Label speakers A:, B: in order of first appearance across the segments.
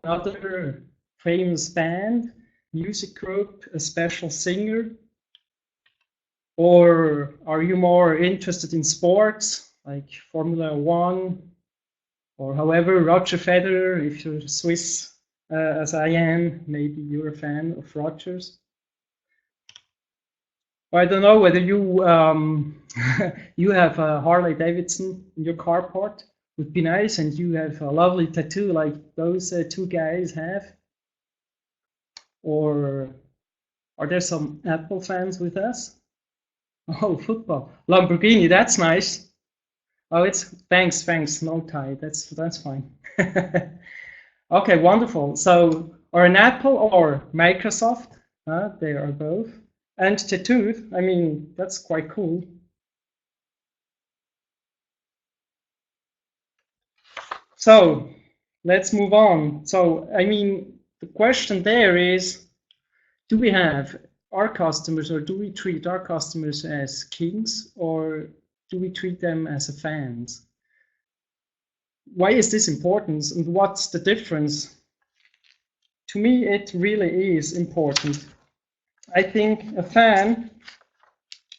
A: another famous band, music group, a special singer? Or are you more interested in sports, like Formula One, or however, Roger Federer, if you're Swiss, as I am, maybe you're a fan of Rogers. I don't know whether you you have a Harley Davidson in your carport. Would be nice, and you have a lovely tattoo like those two guys have. Or are there some Apple fans with us? Oh, football, Lamborghini, that's nice. Oh, it's thanks, no tie. That's fine. Okay, wonderful. So, or an Apple or Microsoft, they are both. And tattooed, I mean, that's quite cool. So, let's move on. So, I mean, the question there is, do we have our customers, or do we treat our customers as kings, or do we treat them as fans? Why is this important, and what's the difference? To me, it really is important. I think a fan,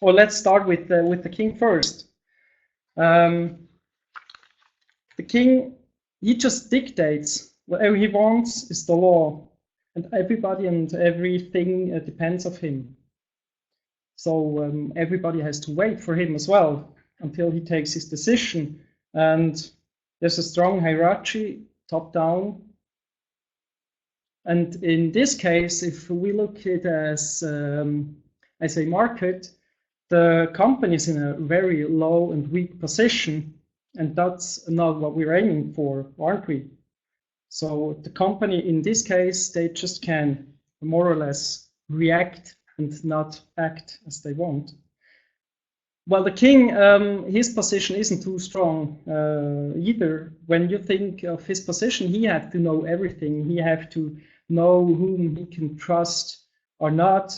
A: or let's start with the king first. The king, he just dictates whatever he wants is the law, and everybody and everything depends of him. So everybody has to wait for him as well until he takes his decision. And there's a strong hierarchy, top down. And in this case, if we look at it as a market, the company is in a very low and weak position, and that's not what we're aiming for, aren't we? So the company in this case, they just can more or less react and not act as they want. Well, the king, his position isn't too strong either. When you think of his position, he had to know everything. He had to know whom he can trust or not.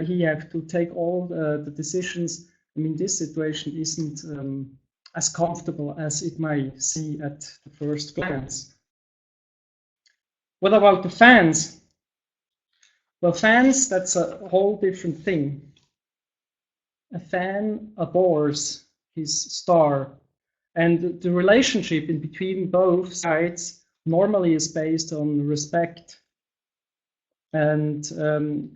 A: He have to take all the decisions. I mean, this situation isn't as comfortable as it might seem at the first glance. What about the fans? Well, fans, that's a whole different thing. A fan adores his star, and the relationship in between both sides normally is based on respect. And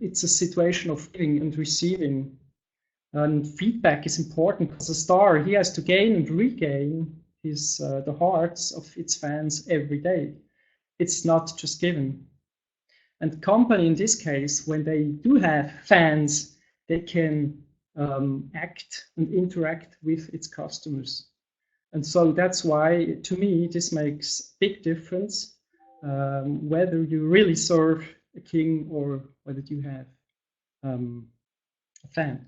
A: it's a situation of giving and receiving. And feedback is important because a star, he has to gain and regain the hearts of its fans every day. It's not just given. And the company in this case, when they do have fans, they can act and interact with its customers. And so that's why, to me, this makes big difference whether you really serve a king or whether you have a fan.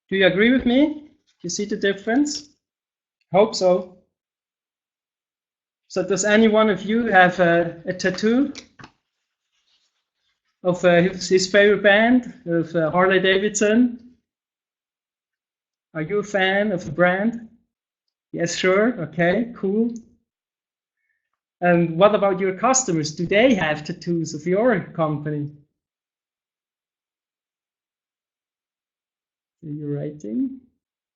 A: Do you agree with me? Do you see the difference? Hope so. So does any one of you have a tattoo of his favorite band, of Harley Davidson? Are you a fan of the brand? Yes, sure. Okay, cool. And what about your customers? Do they have tattoos of your company? Are you rating?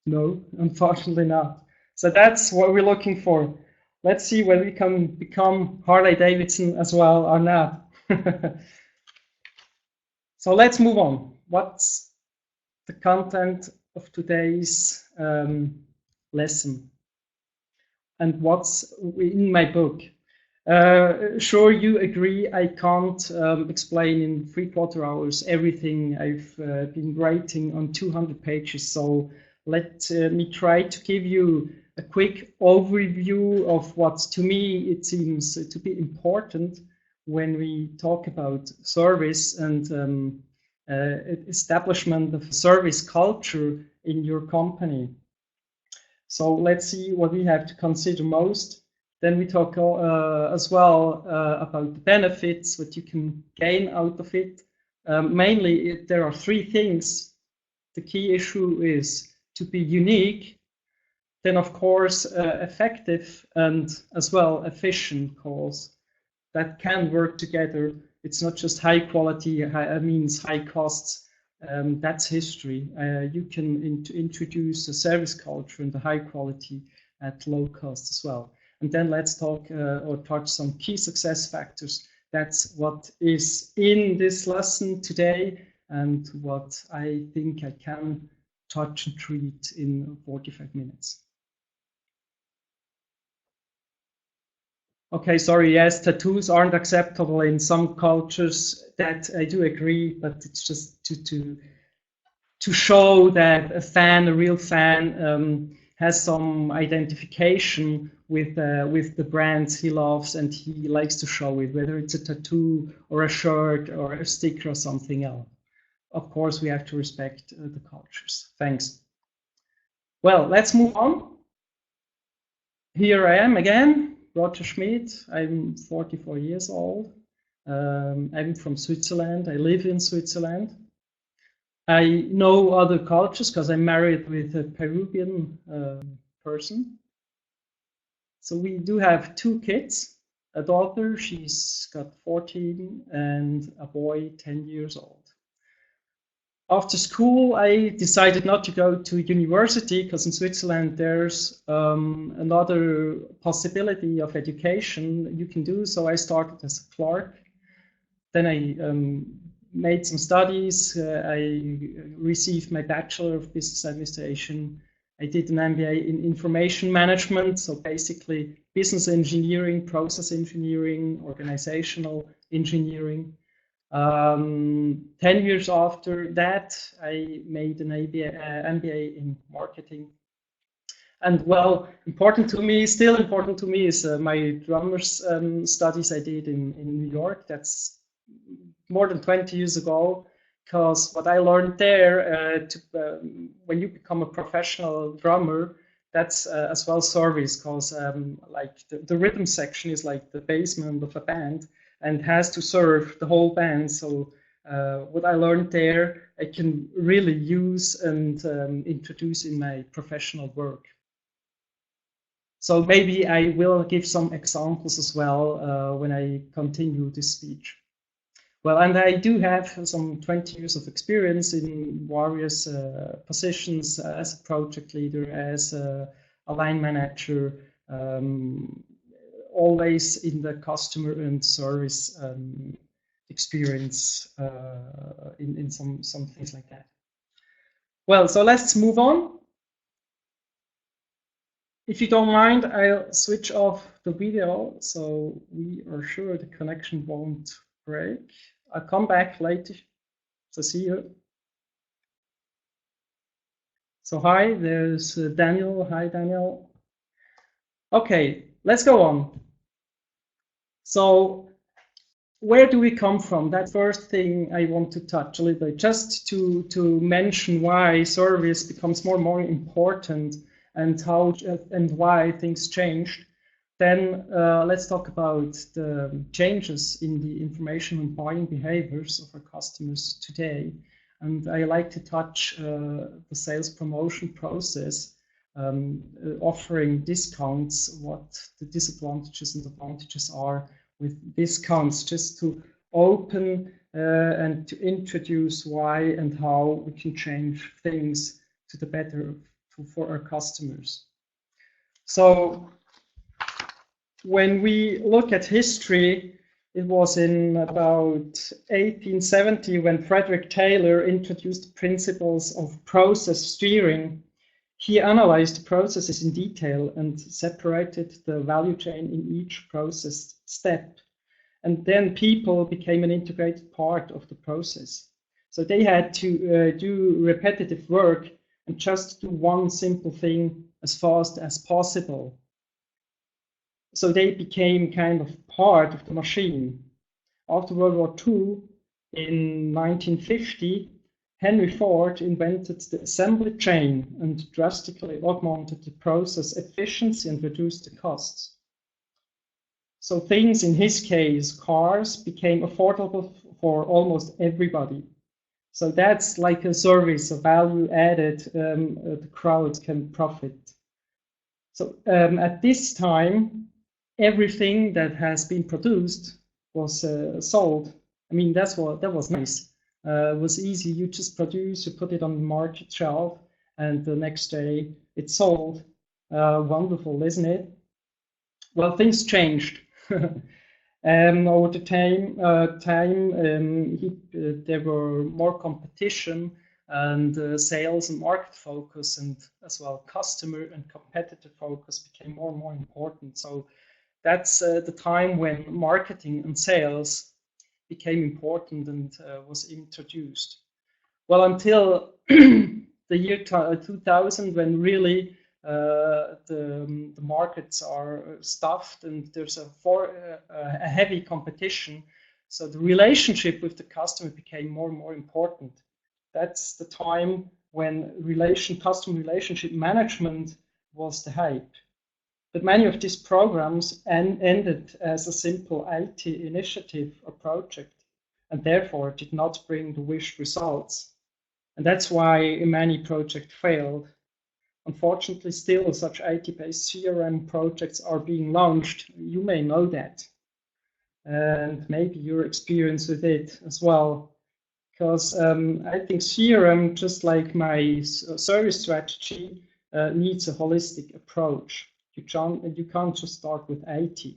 A: No, unfortunately not. So that's what we're looking for. Let's see whether we can become Harley Davidson as well or not. So let's move on. What's the content of today's lesson? And what's in my book? Sure, you agree I can't explain in 3/4 hours everything I've been writing on 200 pages. So let me try to give you a quick overview of what, to me, it seems to be important when we talk about service and establishment of service culture in your company. So let's see what we have to consider most. Then we talk as well about the benefits, what you can gain out of it. Mainly, there are three things. The key issue is to be unique. Then, of course, effective and as well efficient calls that can work together. It's not just high quality, means high costs. That's history. You can introduce a service culture and the high quality at low cost as well. And then let's talk or touch some key success factors. That's what is in this lesson today and what I think I can touch and treat in 45 minutes. Okay, sorry, yes, tattoos aren't acceptable in some cultures. That I do agree, but it's just to show that a real fan, has some identification with the brands he loves and he likes to show it, whether it's a tattoo or a shirt or a sticker or something else. Of course, we have to respect the cultures. Thanks. Well, let's move on. Here I am again, Roger Schmid. I'm 44 years old. I'm from Switzerland. I live in Switzerland. I know other cultures because I'm married with a Peruvian person. So we do have 2 kids, a daughter, she's got 14, and a boy, 10 years old. After school, I decided not to go to university because in Switzerland there's another possibility of education you can do. So I started as a clerk. Then I made some studies. I received my Bachelor of Business Administration. I did an MBA in Information Management, so basically business engineering, process engineering, organizational engineering. 10 years after that, I made an MBA in marketing. And well, still important to me is my drummer's studies I did in New York. That's more than 20 years ago, because what I learned there, when you become a professional drummer, that's as well service, because like the rhythm section is like the basement of a band and has to serve the whole band. So what I learned there, I can really use and introduce in my professional work. So maybe I will give some examples as well when I continue this speech. Well, and I do have some 20 years of experience in various positions as a project leader, as a line manager, always in the customer and service experience in some things like that. Well, so let's move on. If you don't mind, I'll switch off the video so we are sure the connection won't break. I'll come back later. So see you. So hi, there's Daniel. Hi, Daniel. Okay, let's go on. So where do we come from? That first thing I want to touch a little bit, just to mention why service becomes more and more important and how and why things changed. Then let's talk about the changes in the information and buying behaviors of our customers today. And I like to touch the sales promotion process, offering discounts, what the disadvantages and advantages are with discounts, just to open and to introduce why and how we can change things to the better for our customers. So when we look at history, it was in about 1870 when Frederick Taylor introduced the principles of process steering. He analyzed the processes in detail and separated the value chain in each process step. And then people became an integrated part of the process. So they had to do repetitive work and just do one simple thing as fast as possible. So they became kind of part of the machine. After World War II, in 1950, Henry Ford invented the assembly chain and drastically augmented the process efficiency and reduced the costs. So things, in his case, cars, became affordable for almost everybody. So that's like a service, a value added, the crowd can profit. So at this time, everything that has been produced was sold. I mean, that was nice. It was easy. You just produce, you put it on the market shelf, and the next day it's sold. Wonderful, isn't it? Well, things changed. Over the time, there were more competition and sales and market focus, and as well customer and competitor focus became more and more important. So that's the time when marketing and sales became important and was introduced. Well, until the year 2000, when really the markets are stuffed and there's a heavy competition. So the relationship with the customer became more and more important. That's the time when customer relationship management was the hype. But many of these programs ended as a simple IT initiative or project, and therefore did not bring the wished results. And that's why many projects failed. Unfortunately, still such IT-based CRM projects are being launched. You may know that. And maybe your experience with it as well. Because I think CRM, just like my service strategy, needs a holistic approach. You can't just start with IT.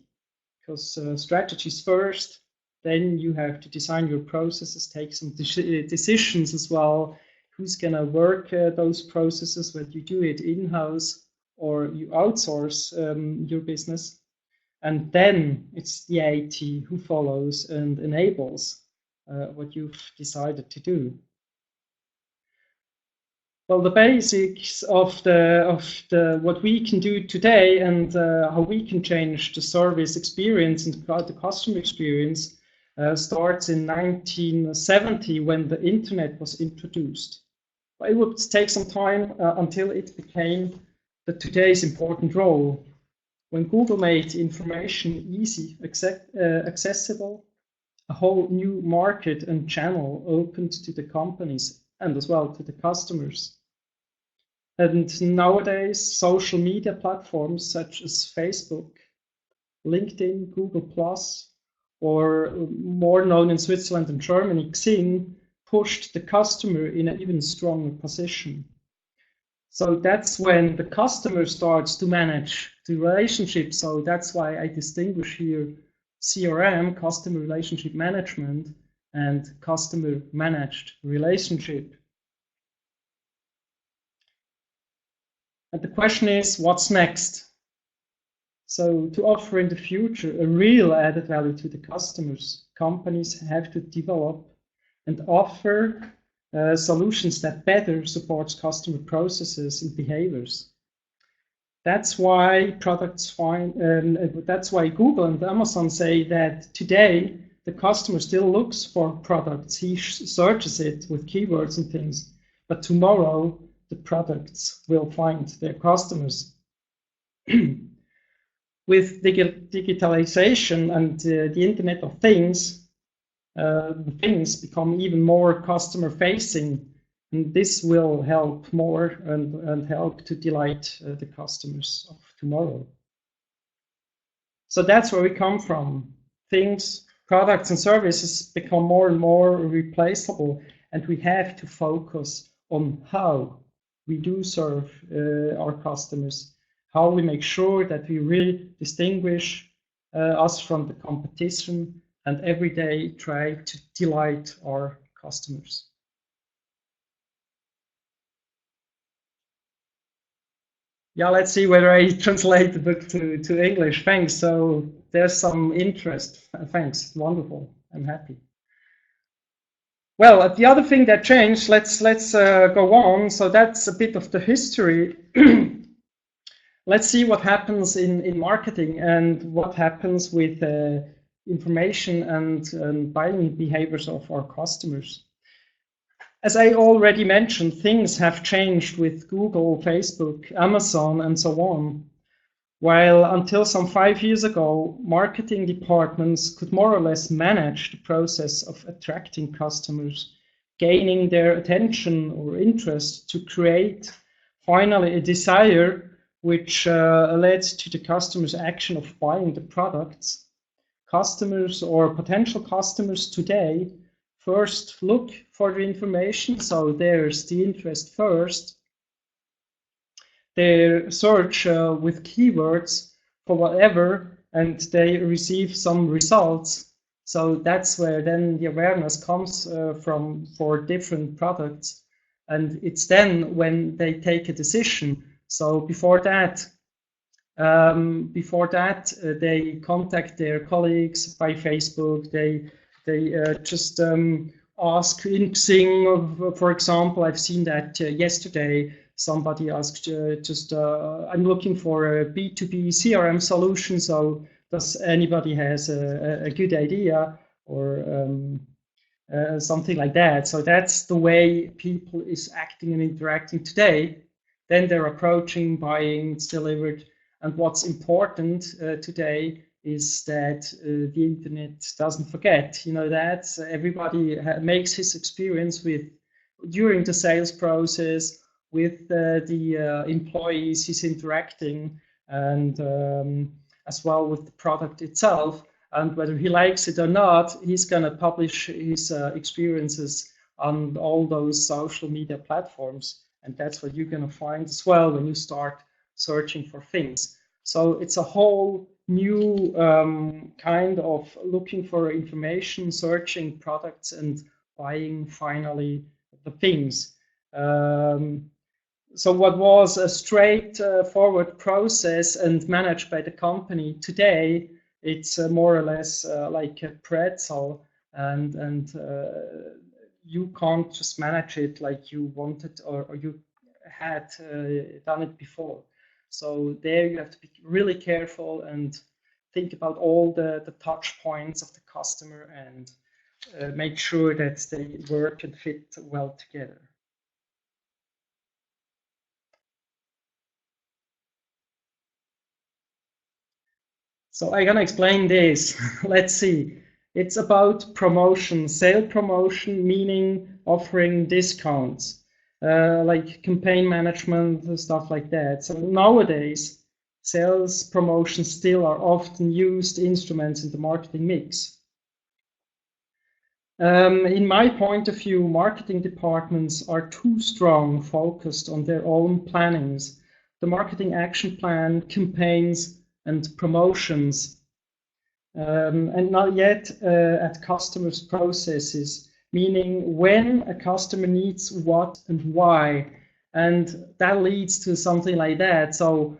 A: Because strategies first, then you have to design your processes, take some decisions as well. Who's going to work those processes, whether you do it in-house or you outsource your business. And then it's the IT who follows and enables what you've decided to do. Well, the basics of what we can do today and how we can change the service experience and the customer experience starts in 1970 when the internet was introduced. But it would take some time until it became today's important role. When Google made information easy, accessible, a whole new market and channel opened to the companies and as well to the customers. And nowadays, social media platforms such as Facebook, LinkedIn, Google+, or more known in Switzerland and Germany, Xing, pushed the customer in an even stronger position. So that's when the customer starts to manage the relationship. So that's why I distinguish here CRM, customer relationship management, and customer managed relationship. And the question is, what's next? So to offer in the future a real added value to the customers, companies have to develop and offer solutions that better supports customer processes and behaviors. That's why that's why Google and Amazon say that today the customer still looks for products. He searches it with keywords and things, but tomorrow the products will find their customers. With digitalization and the Internet of Things, the things become even more customer facing, and this will help more and help to delight the customers of tomorrow. So that's where we come from. Things, products and services become more and more replaceable, and we have to focus on how we do serve our customers, how we make sure that we really distinguish us from the competition and every day try to delight our customers. Yeah, let's see whether I translate the book to English. Thanks. So there's some interest. Thanks. Wonderful. I'm happy. Well, the other thing that changed, let's go on. So that's a bit of the history. Let's see what happens in marketing and what happens with information and buying behaviors of our customers. As I already mentioned, things have changed with Google, Facebook, Amazon, and so on. While until some 5 years ago, marketing departments could more or less manage the process of attracting customers, gaining their attention or interest to create finally a desire which led to the customer's action of buying the products. Customers or potential customers today first look for the information, so there's the interest first. They search with keywords for whatever, and they receive some results. So that's where then the awareness comes from for different products. And it's then when they take a decision. So before that, they contact their colleagues by Facebook. They just ask in Xing, for example. I've seen that yesterday. Somebody asked I'm looking for a B2B CRM solution. So does anybody has a good idea or something like that? So that's the way people is acting and interacting today. Then they're approaching, buying, it's delivered. And what's important today is that the internet doesn't forget, that everybody makes his experience with during the sales process with the employees he's interacting, and as well with the product itself. And whether he likes it or not, he's going to publish his experiences on all those social media platforms. And that's what you're going to find as well when you start searching for things. So it's a whole new kind of looking for information, searching products, and buying finally the things. So what was a straightforward process and managed by the company today, it's more or less like a pretzel, and you can't just manage it like you wanted or you had done it before. So there you have to be really careful and think about all the touch points of the customer and make sure that they work and fit well together. So I'm gonna explain this. Let's see. It's about promotion, sale promotion, meaning offering discounts, like campaign management and stuff like that. So nowadays, sales promotions still are often used instruments in the marketing mix. In my point of view, marketing departments are too strong focused on their own plannings. The marketing action plan, campaigns, and promotions, and not yet at customers' processes, meaning when a customer needs what and why. And that leads to something like that. So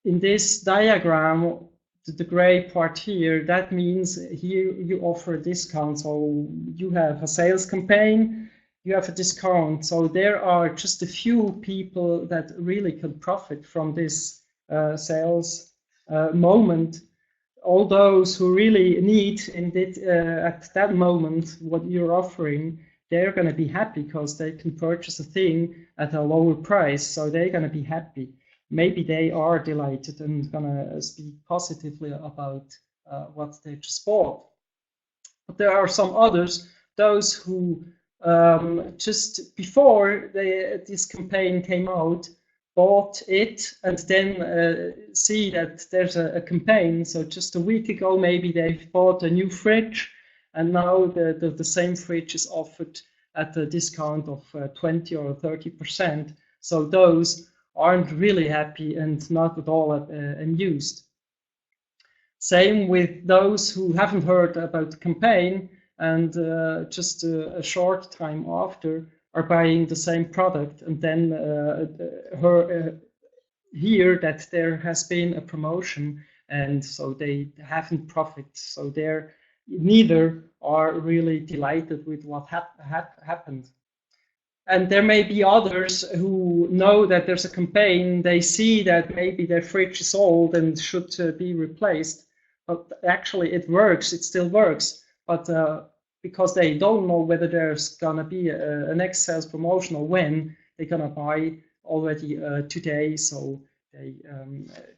A: in this diagram, the gray part here, that means here you offer a discount. So you have a sales campaign, you have a discount. So there are just a few people that really can profit from this sales moment. All those who really need at that moment what you're offering, they're going to be happy because they can purchase a thing at a lower price. So they're going to be happy. Maybe they are delighted and going to speak positively about what they just bought. But there are some others, those who just before this campaign came out, bought it and then see that there's a campaign. So just a week ago, maybe they bought a new fridge, and now the same fridge is offered at a discount of 20 or 30%. So those aren't really happy and not at all amused. Same with those who haven't heard about the campaign and just a short time after are buying the same product and then hear that there has been a promotion, and so they haven't profited. So they're neither are really delighted with what happened. And there may be others who know that there's a campaign, they see that maybe their fridge is old and should be replaced, but actually it works, it still works. But because they don't know whether there's gonna be a next sales promotion or when, they're gonna buy already today, so they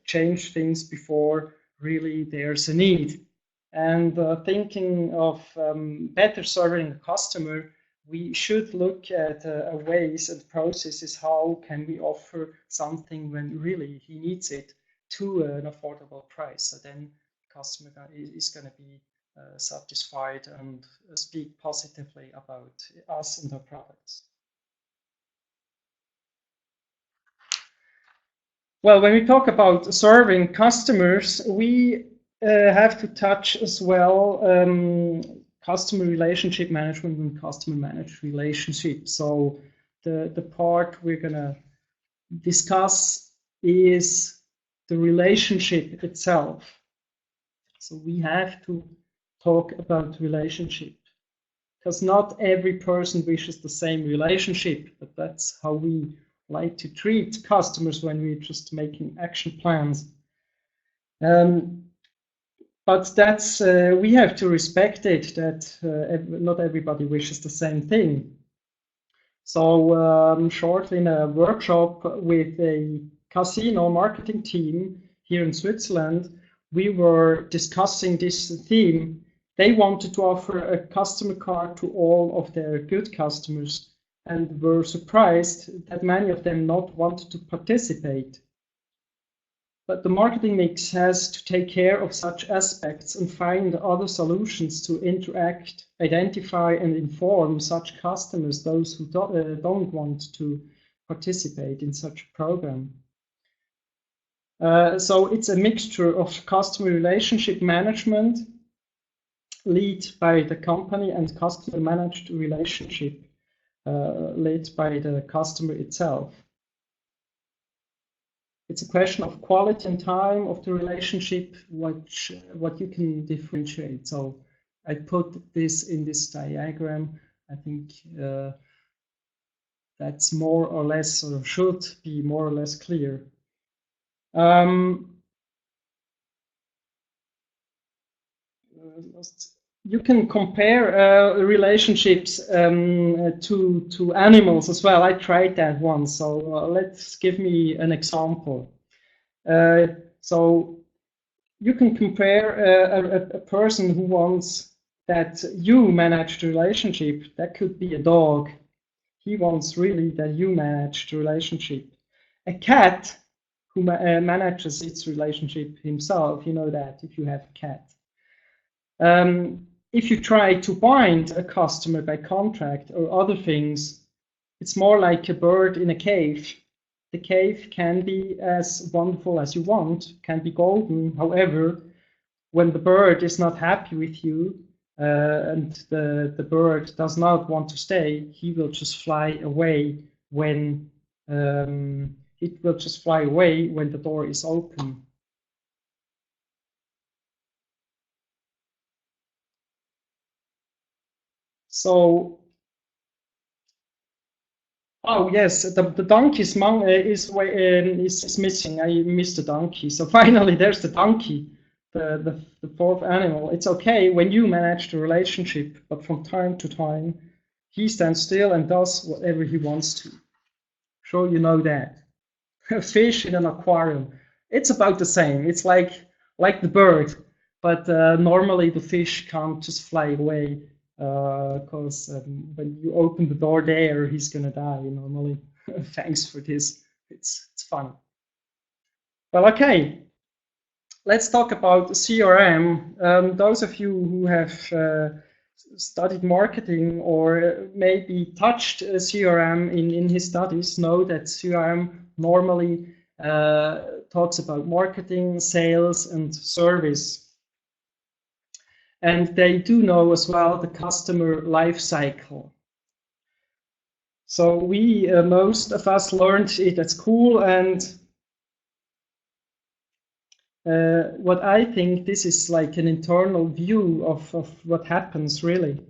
A: change things before really there's a need. And thinking of better serving the customer, we should look at ways and processes how can we offer something when really he needs it to an affordable price. So then customer is going to be satisfied and speak positively about us and our products. Well, when we talk about serving customers, we have to touch as well customer relationship management and customer managed relationships. So the part we're going to discuss is the relationship itself. So we have to talk about relationship, because not every person wishes the same relationship, but that's how we like to treat customers when we're just making action plans. But that's we have to respect it, that not everybody wishes the same thing. So shortly in a workshop with a casino marketing team here in Switzerland, we were discussing this theme. They wanted to offer a customer card to all of their good customers and were surprised that many of them not wanted to participate. But the marketing mix has to take care of such aspects and find other solutions to interact, identify and inform such customers, those who don't want to participate in such a program. So it's a mixture of customer relationship management, led by the company, and customer managed relationship, led by the customer itself. It's a question of quality and time of the relationship, what you can differentiate. So I put this in this diagram. I think that's more or less, or should be more or less clear. You can compare relationships to animals as well. I tried that once, so let's give me an example. So you can compare a person who wants that you manage the relationship. That could be a dog. He wants really that you manage the relationship. A cat who manages its relationship himself, you know that if you have a cat. If you try to bind a customer by contract or other things, it's more like a bird in a cave. The cave can be as wonderful as you want, can be golden. However, when the bird is not happy with you and the bird does not want to stay, he will just fly away when it will just fly away when the door is open. So, oh yes, the donkey's is missing. I missed the donkey. So finally, there's the donkey, the fourth animal. It's okay when you manage the relationship, but from time to time, he stands still and does whatever he wants to. Sure, you know that. A fish in an aquarium. It's about the same. It's like the bird, but normally the fish can't just fly away. Because when you open the door there, he's gonna die normally. Thanks for this. It's fun. Well, okay. Let's talk about CRM. Those of you who have studied marketing or maybe touched CRM in his studies know that CRM normally talks about marketing, sales, and service. And they do know as well the customer life cycle. So we, most of us learned it at school, and what I think this is like an internal view of what happens really.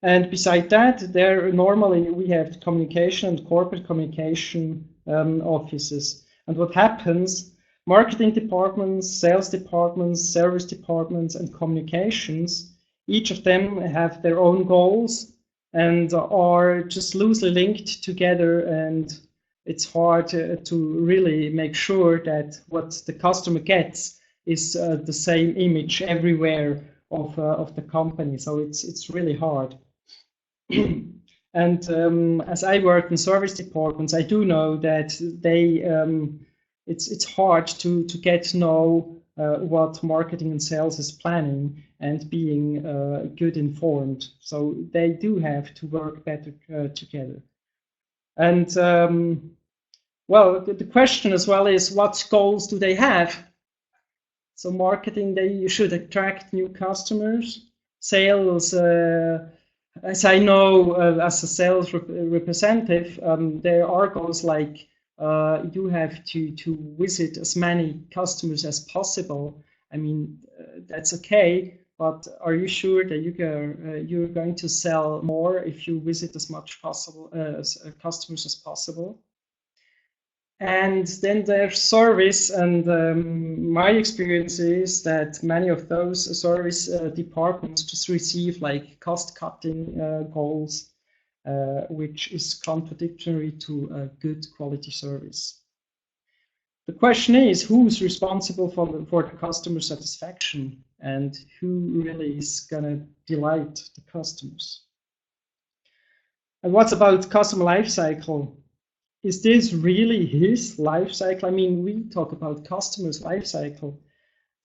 A: And beside that, there normally we have communication and corporate communication offices. And what happens, marketing departments, sales departments, service departments, and communications, each of them have their own goals and are just loosely linked together, and it's hard to really make sure that what the customer gets is the same image everywhere of the company. So it's really hard. And as I work in service departments, I do know that it's hard to get to know what marketing and sales is planning and being good informed. So they do have to work better together. And well, the question as well is, what goals do they have? So marketing, they should attract new customers. Sales, as I know, as a sales representative, there are goals like you have to visit as many customers as possible. I mean, that's okay, but are you sure that you're going to sell more if you visit as much possible as customers as possible? And then there's service, and my experience is that many of those service departments just receive like cost-cutting goals, which is contradictory to a good quality service. The question is, who's responsible for the customer satisfaction, and who really is gonna delight the customers? And what's about customer life cycle? Is this really his life cycle? I mean, we talk about customer's life cycle.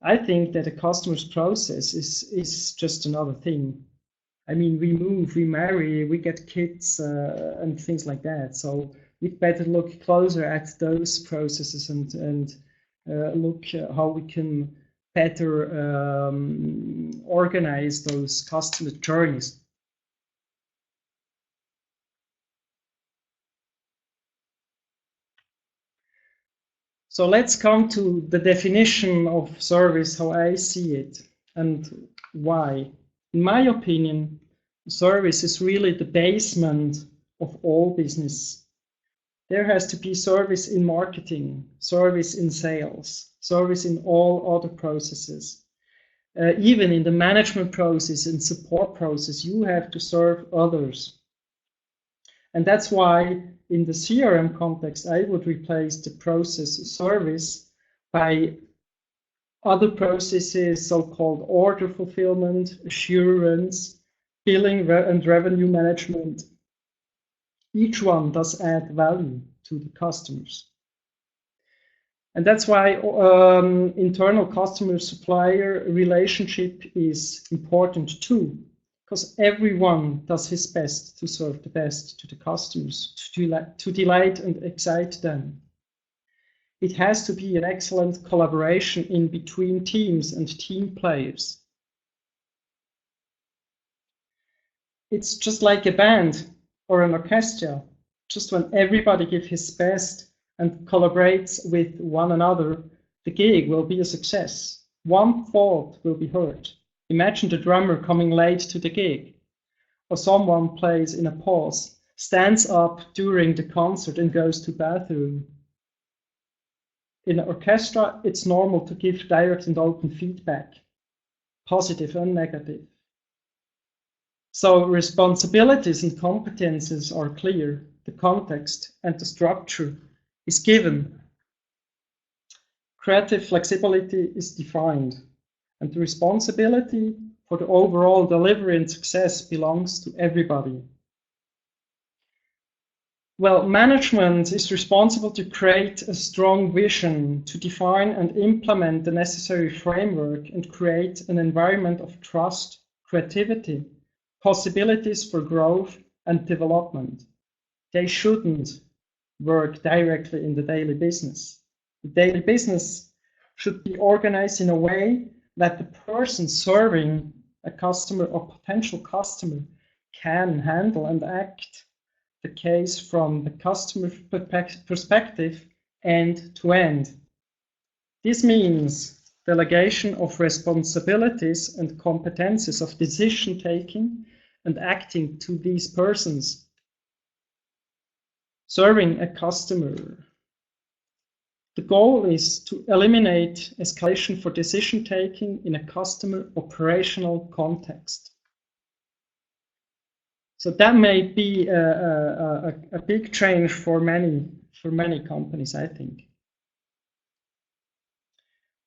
A: I think that a customer's process is just another thing. I mean, we move, we marry, we get kids, and things like that. So we'd better look closer at those processes and look how we can better organize those customer journeys. So let's come to the definition of service, how I see it, and why. In my opinion, service is really the basement of all business. There has to be service in marketing, service in sales, service in all other processes. Even in the management process and support process, you have to serve others. And that's why in the CRM context, I would replace the process service by other processes, so-called order fulfillment, assurance, billing and revenue management. Each one does add value to the customers. And that's why internal customer-supplier relationship is important too, because everyone does his best to serve the best to the customers, to delight and excite them. It has to be an excellent collaboration in between teams and team players. It's just like a band or an orchestra. Just when everybody gives his best and collaborates with one another, the gig will be a success. One fault will be heard. Imagine the drummer coming late to the gig, or someone plays in a pause, stands up during the concert and goes to the bathroom. In an orchestra, it's normal to give direct and open feedback, positive and negative. So responsibilities and competences are clear, the context and the structure is given. Creative flexibility is defined, and the responsibility for the overall delivery and success belongs to everybody. Well, management is responsible to create a strong vision, to define and implement the necessary framework and create an environment of trust, creativity, possibilities for growth and development. They shouldn't work directly in the daily business. The daily business should be organized in a way that the person serving a customer or potential customer can handle and act the case from the customer perspective end to end. This means delegation of responsibilities and competences of decision taking and acting to these persons. Serving a customer. The goal is to eliminate escalation for decision taking in a customer operational context. So that may be a big change for many companies, I think.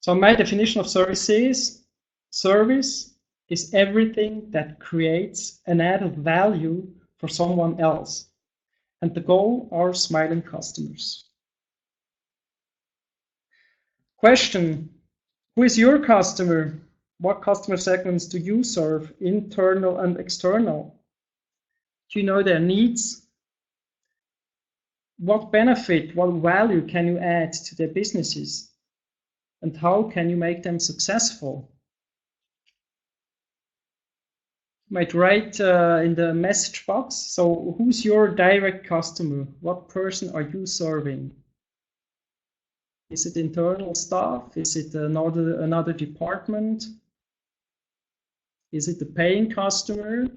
A: So my definition of service is service is everything that creates an added value for someone else. And the goal are smiling customers. Question: who is your customer? What customer segments do you serve, internal and external? Do you know their needs? What benefit, what value can you add to their businesses? And how can you make them successful? You might write in the message box. So who's your direct customer? What person are you serving? Is it internal staff? Is it another department? Is it the paying customer?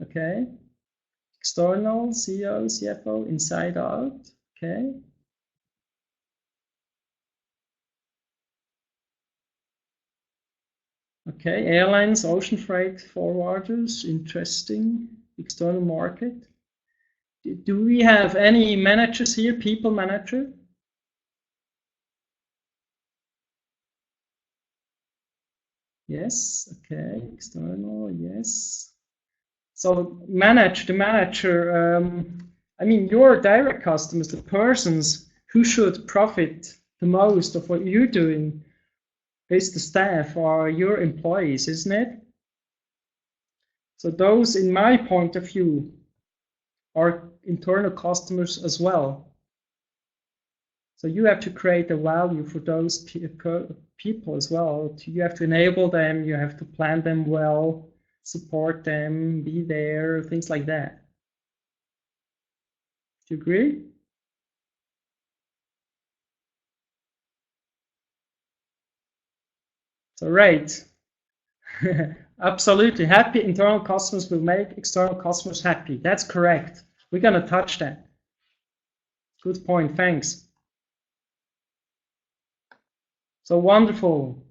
A: Okay. External, CEO, CFO, inside out. Okay. Okay, airlines, ocean freight forwarders, interesting. External market. Do we have any managers here, people manager? Yes, okay, external, yes. So the manager, I mean, your direct customers, the persons who should profit the most of what you're doing is the staff or your employees, isn't it? So those, in my point of view, are internal customers as well. So you have to create a value for those people as well. You have to enable them, you have to plan them well, support them, be there, things like that. Do you agree? So right. Absolutely. Happy internal customers will make external customers happy. That's correct. We're going to touch that. Good point. Thanks. So wonderful.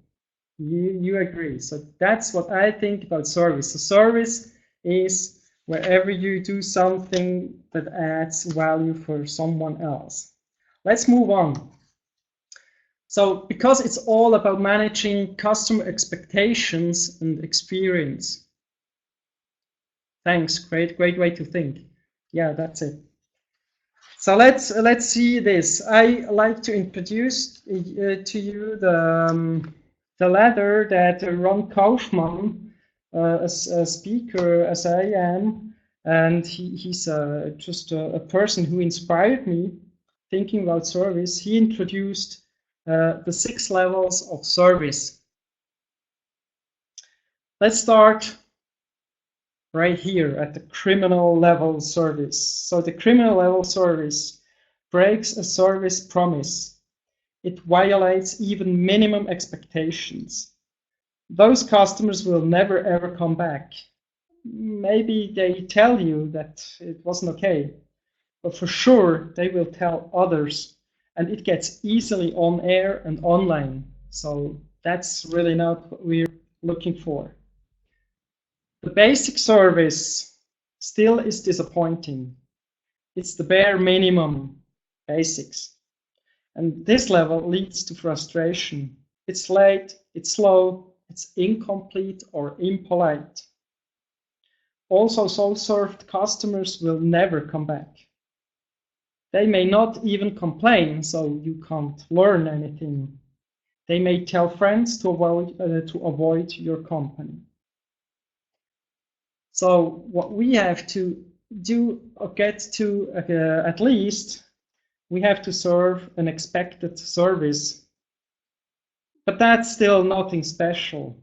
A: You agree. So that's what I think about service. So service is wherever you do something that adds value for someone else. Let's move on. So because it's all about managing customer expectations and experience. Thanks. Great way to think. Yeah, that's it. So let's see this. I like to introduce to you the letter that Ron Kaufman, a speaker as I am, and he's just a person who inspired me thinking about service. He introduced the 6 levels of service. Let's start right here at the criminal level service. So the criminal level service breaks a service promise. It violates even minimum expectations. Those customers will never ever come back. Maybe they tell you that it wasn't okay, but for sure they will tell others, and it gets easily on air and online. So that's really not what we're looking for. The basic service still is disappointing. It's the bare minimum basics. And this level leads to frustration. It's late, it's slow, it's incomplete or impolite. Also, self-served customers will never come back. They may not even complain, so you can't learn anything. They may tell friends to avoid your company. So what we have to do or get to at least, we have to serve an expected service. But that's still nothing special.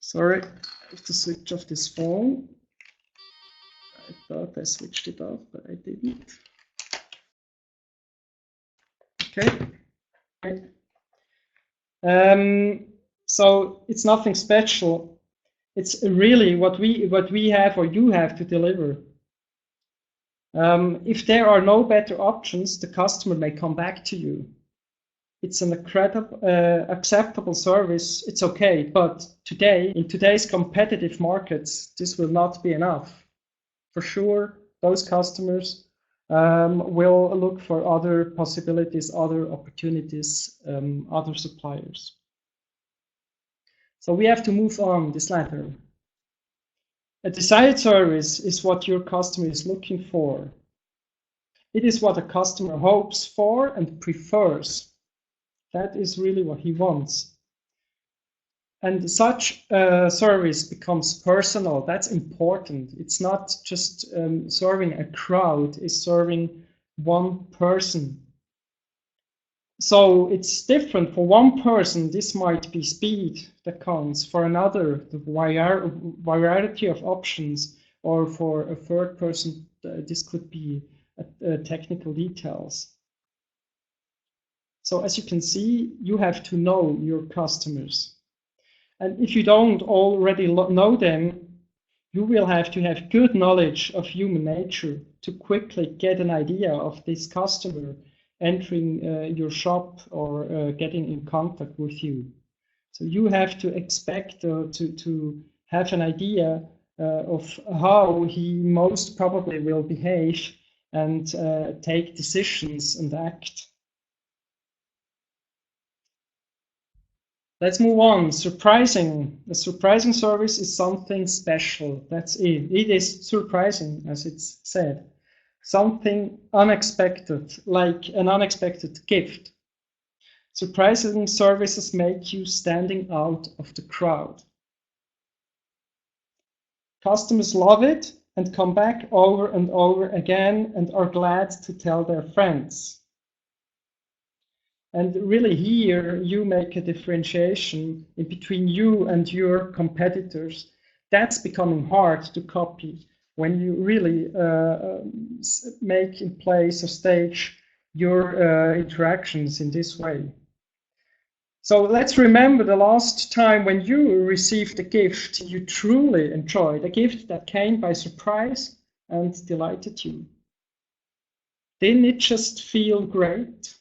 A: Sorry, I have to switch off this phone. I thought I switched it off, but I didn't. Okay. So it's nothing special. It's really what we have or you have to deliver. If there are no better options, the customer may come back to you. It's an incredible, acceptable service. It's okay, but in today's competitive markets, this will not be enough. For sure, those customers will look for other possibilities, other opportunities, other suppliers. So we have to move on this ladder. A desired service is what your customer is looking for. It is what a customer hopes for and prefers. That is really what he wants. And such a service becomes personal. That's important. It's not just serving a crowd, it's serving one person. So it's different. For one person, this might be speed that counts. For another, the variety of options. Or for a third person, this could be technical details. So as you can see, you have to know your customers. And if you don't already know them, you will have to have good knowledge of human nature to quickly get an idea of this customer entering your shop or getting in contact with you. So you have to expect to have an idea of how he most probably will behave and take decisions and act. Let's move on. Surprising. A surprising service is something special. That's it. It is surprising, as it's said. Something unexpected, like an unexpected gift. Surprising services make you standing out of the crowd. Customers love it and come back over and over again and are glad to tell their friends. And really here you make a differentiation in between you and your competitors. That's becoming hard to copy when you really make in place or stage your interactions in this way. So let's remember the last time when you received a gift you truly enjoyed, a gift that came by surprise and delighted you. Didn't it just feel great?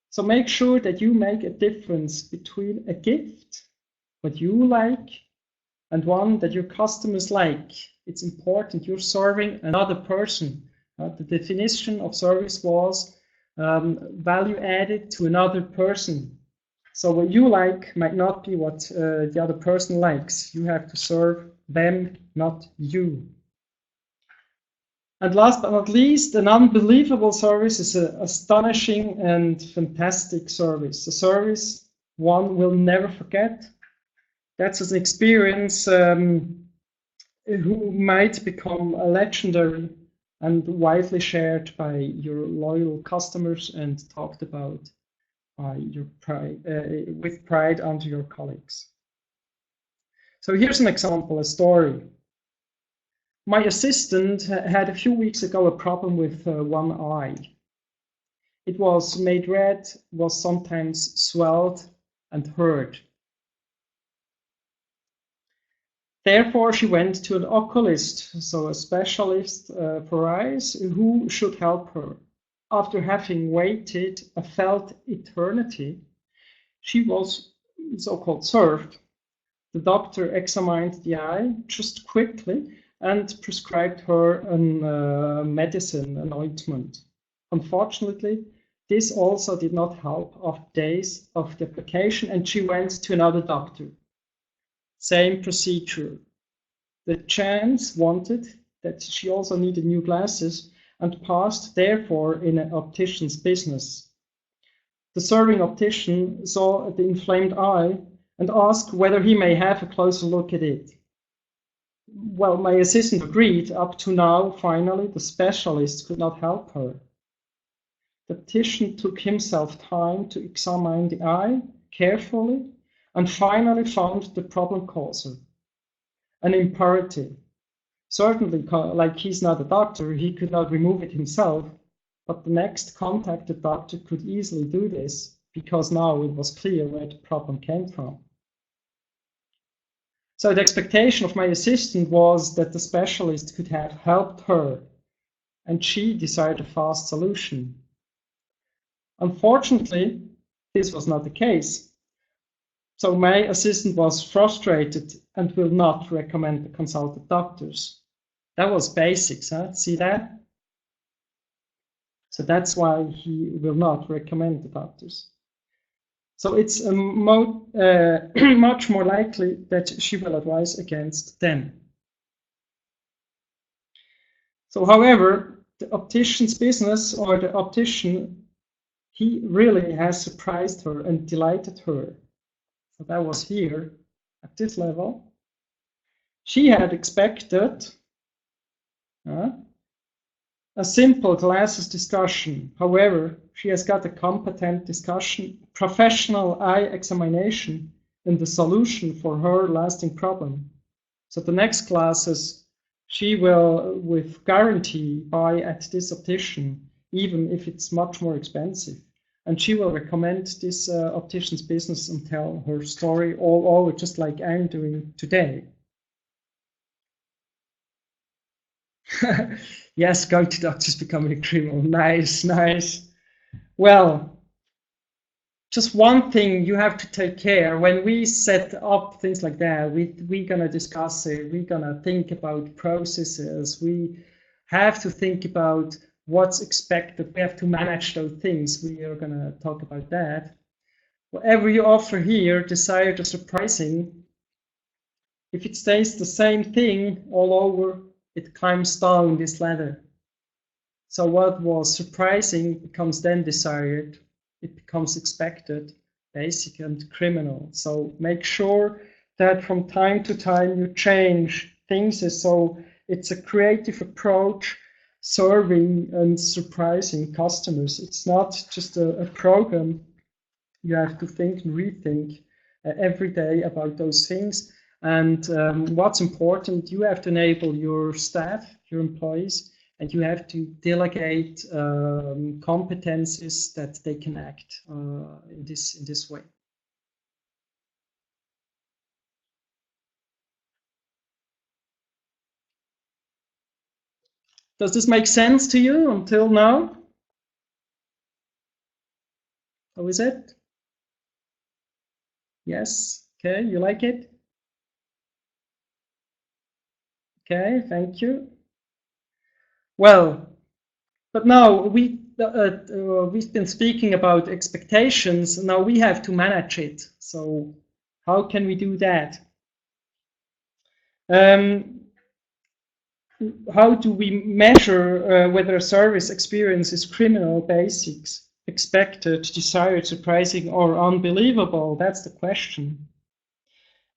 A: So make sure that you make a difference between a gift, what you like, and one that your customers like. It's important. You're serving another person. The definition of service was value added to another person. So what you like might not be what the other person likes. You have to serve them, not you. And last but not least, an unbelievable service is an astonishing and fantastic service. A service one will never forget. That's an experience who might become legendary and widely shared by your loyal customers and talked about by your with pride unto your colleagues. So here's an example, a story. My assistant had a few weeks ago a problem with one eye. It was made red, was sometimes swelled and hurt. Therefore, she went to an oculist, so a specialist for eyes, who should help her. After having waited a felt eternity, she was so-called served. The doctor examined the eye just quickly and prescribed her a medicine, an ointment. Unfortunately, this also did not help after days of the application, and she went to another doctor. Same procedure. The chance wanted that she also needed new glasses and passed, therefore, in an optician's business. The serving optician saw the inflamed eye and asked whether he may have a closer look at it. Well, my assistant agreed. Up to now, finally, the specialist could not help her. The optician took himself time to examine the eye carefully and finally found the problem causer, an impurity. Certainly, like he's not a doctor, he could not remove it himself, but the next contacted doctor could easily do this because now it was clear where the problem came from. So the expectation of my assistant was that the specialist could have helped her, and she desired a fast solution. Unfortunately, this was not the case. So my assistant was frustrated and will not recommend the consulted doctors. That was basics, huh? See that? So that's why he will not recommend the doctors. So it's much more likely that she will advise against them. So however, the optician's business or the optician, he really has surprised her and delighted her. So that was here at this level. She had expected a simple glasses discussion. However, she has got a competent discussion, professional eye examination, and the solution for her lasting problem. So the next classes she will, with guarantee, buy at this optician, even if it's much more expensive. And she will recommend this optician's business and tell her story all over, just like I'm doing today. Yes, go to doctors becoming a criminal. Nice, nice. Well, just one thing you have to take care when we set up things like that. We're gonna discuss it. We're gonna think about processes. We have to think about what's expected. We have to manage those things. We are gonna talk about that. Whatever you offer here, desired or surprising, if it stays the same thing all over, it climbs down this ladder. So what was surprising becomes then desired, it becomes expected, basic, and criminal. So make sure that from time to time you change things. So it's a creative approach, serving and surprising customers. It's not just a program. You have to think and rethink every day about those things. And what's important, you have to enable your staff, your employees, and you have to delegate competencies that they can act in this way. Does this make sense to you until now? How is it? Yes. Okay, you like it? Okay, thank you. Well, but now we've been speaking about expectations. Now we have to manage it. So how can we do that? How do we measure whether a service experience is criminal, basics, expected, desired, surprising, or unbelievable? That's the question.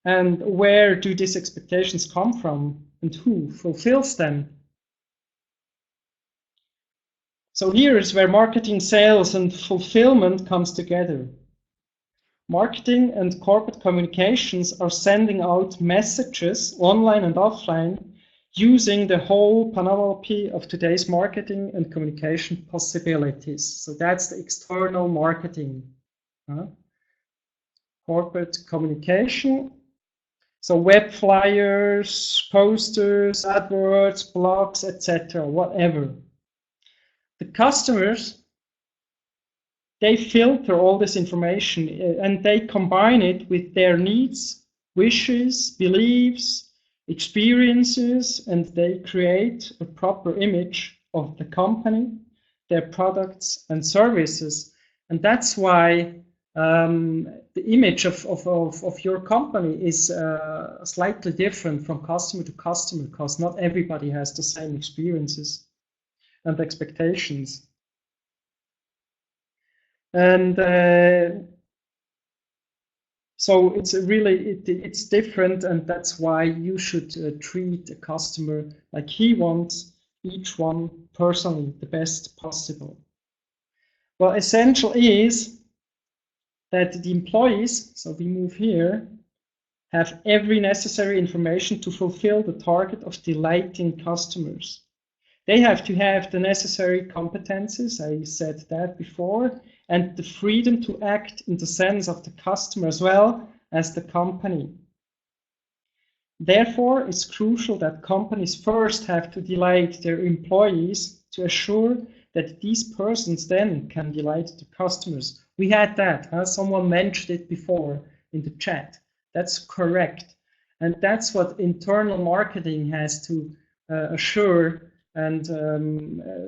A: And where do these expectations come from, and who fulfills them? So here is where marketing, sales, and fulfillment comes together. Marketing and corporate communications are sending out messages, online and offline, using the whole panoply of today's marketing and communication possibilities. So that's the external marketing. Corporate communication. So web flyers, posters, adverts, blogs, etc., whatever. The customers, they filter all this information and they combine it with their needs, wishes, beliefs, experiences, and they create a proper image of the company, their products and services. And that's why the image of your company is slightly different from customer to customer, because not everybody has the same experiences and expectations. And so it's really, it's different, and that's why you should treat a customer like he wants each one personally, the best possible. Well, essential is that the employees, so we move here, have every necessary information to fulfill the target of delighting customers. They have to have the necessary competences, I said that before, and the freedom to act in the sense of the customer as well as the company. Therefore, it's crucial that companies first have to delight their employees to assure that these persons then can delight the customers. We had that, someone mentioned it before in the chat. That's correct. And that's what internal marketing has to assure and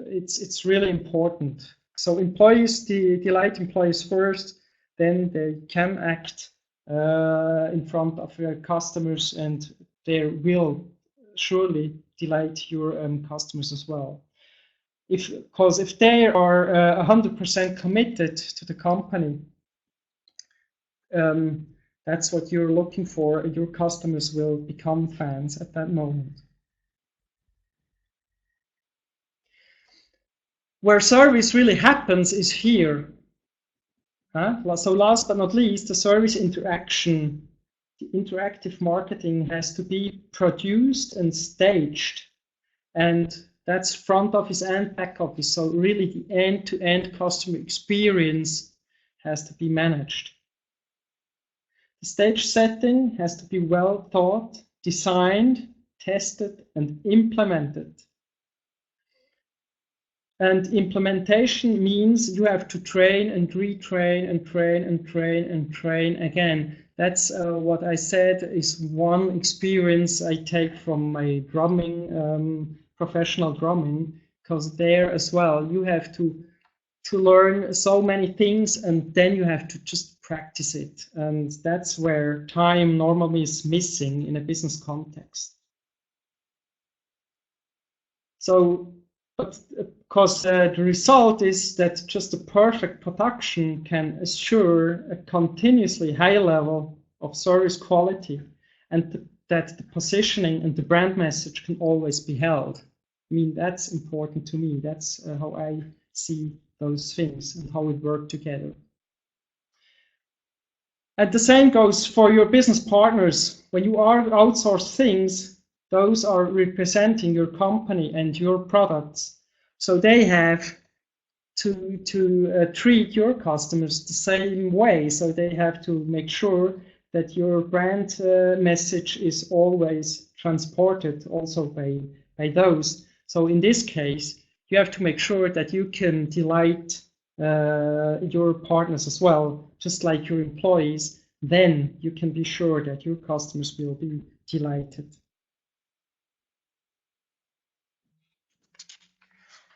A: it's really important. So employees delight employees first, then they can act in front of their customers, and they will surely delight your customers as well. Because if they are 100% committed to the company, that's what you're looking for. Your customers will become fans at that moment. Where service really happens is here. So last but not least, the service interaction. The interactive marketing has to be produced and staged. And that's front office and back office. So really the end-to-end customer experience has to be managed. The stage setting has to be well thought, designed, tested, and implemented. And implementation means you have to train and retrain and train and train and train again. That's what I said is one experience I take from my drumming, professional drumming, because there as well you have to learn so many things, and then you have to just practice it. And that's where time normally is missing in a business context. So, but because the result is that just a perfect production can assure a continuously high level of service quality, and that the positioning and the brand message can always be held. I mean, that's important to me. That's how I see those things and how we work together. And the same goes for your business partners. When you outsource things, those are representing your company and your products. So they have to treat your customers the same way. So they have to make sure that your brand message is always transported also by those. So in this case, you have to make sure that you can delight your partners as well, just like your employees. Then you can be sure that your customers will be delighted.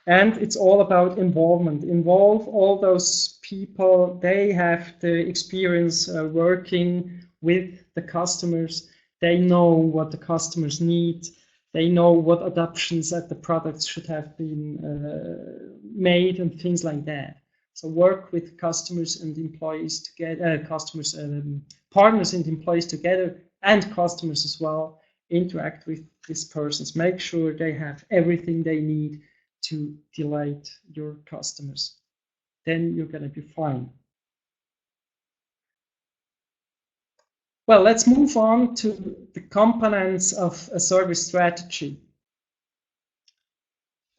A: And it's all about involvement. Involve all those people. They have the experience working with the customers. They know what the customers need. They know what adaptations at the products should have been made and things like that. So work with customers and employees together, partners and employees together, and customers as well. Interact with these persons. Make sure they have everything they need to delight your customers. Then you're going to be fine. Well, let's move on to the components of a service strategy.